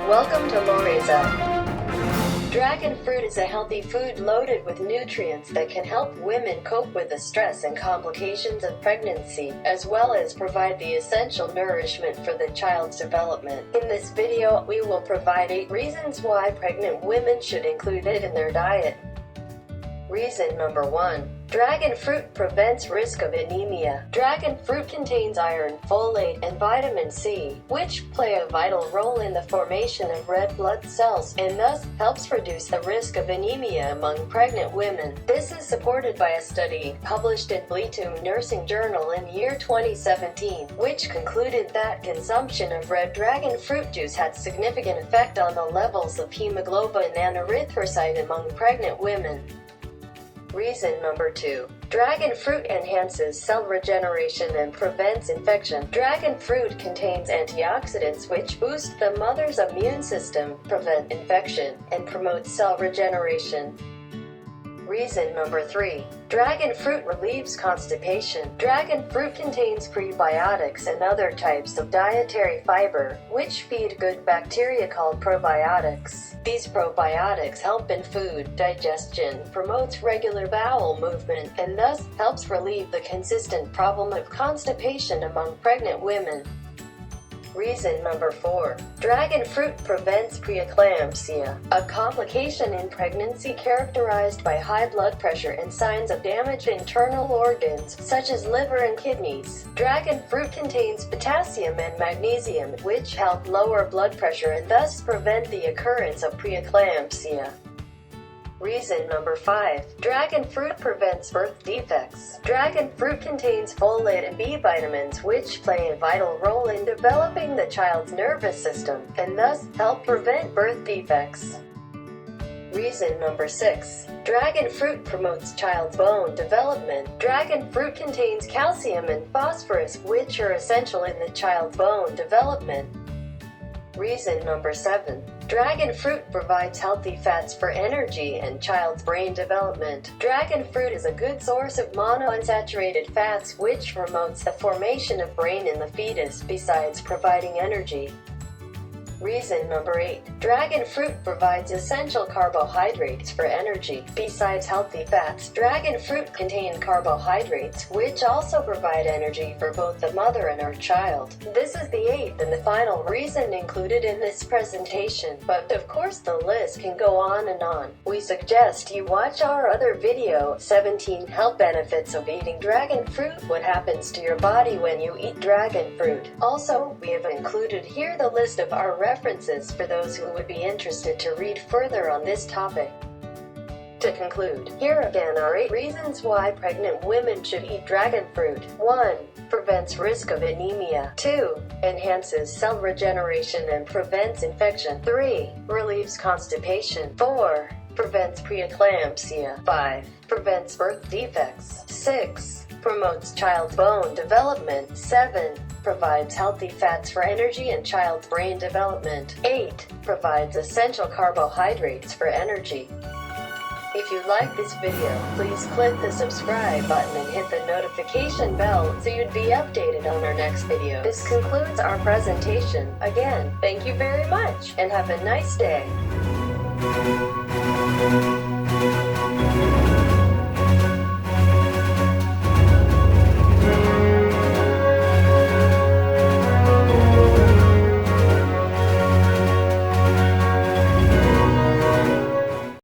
Welcome to Loreza. Dragon fruit is a healthy food loaded with nutrients that can help women cope with the stress and complications of pregnancy, as well as provide the essential nourishment for the child's development. In this video, we will provide 8 reasons why pregnant women should include it in their diet. Reason number 1. Dragon fruit prevents risk of anemia. Dragon fruit contains iron, folate, and vitamin C, which play a vital role in the formation of red blood cells, and thus helps reduce the risk of anemia among pregnant women. This is supported by a study published in Belitung Nursing Journal in year 2017, which concluded that consumption of red dragon fruit juice had significant effect on the levels of hemoglobin and erythrocyte among pregnant women. Reason number 2. Dragon fruit enhances cell regeneration and prevents infection. Dragon fruit contains antioxidants which boost the mother's immune system, prevent infection, and promote cell regeneration. Reason number 3. Dragon fruit relieves constipation. Dragon fruit contains prebiotics and other types of dietary fiber, which feed good bacteria called probiotics. These probiotics help in food digestion, promotes regular bowel movement, and thus helps relieve the consistent problem of constipation among pregnant women. Reason number 4. Dragon fruit prevents preeclampsia, a complication in pregnancy characterized by high blood pressure and signs of damaged internal organs, such as liver and kidneys. Dragon fruit contains potassium and magnesium, which help lower blood pressure and thus prevent the occurrence of preeclampsia. Reason number 5. Dragon fruit prevents birth defects. Dragon fruit contains folate and B vitamins, which play a vital role in developing the child's nervous system, and thus help prevent birth defects. Reason number 6. Dragon fruit promotes child's bone development. Dragon fruit contains calcium and phosphorus, which are essential in the child's bone development. Reason number 7. Dragon fruit provides healthy fats for energy and child's brain development. Dragon fruit is a good source of monounsaturated fats, which promotes the formation of brain in the fetus, besides providing energy. Reason number 8. Dragon fruit provides essential carbohydrates for energy. Besides healthy fats, dragon fruit contain carbohydrates, which also provide energy for both the mother and her child. This is the 8th and the final reason included in this presentation, but of course the list can go on and on. We suggest you watch our other video, 17 Health Benefits of Eating Dragon Fruit, what happens to your body when you eat dragon fruit. Also, we have included here the list of our references for those who would be interested to read further on this topic. To conclude, here again are 8 reasons why pregnant women should eat dragon fruit. 1. Prevents risk of anemia. 2. Enhances cell regeneration and prevents infection. 3. Relieves constipation. 4. Prevents preeclampsia. 5. Prevents birth defects. 6. Promotes child's bone development. 7. Provides healthy fats for energy and child's brain development. 8. Provides essential carbohydrates for energy. If you like this video, please click the subscribe button and hit the notification bell so you'd be updated on our next video. This concludes our presentation. Again, thank you very much and have a nice day.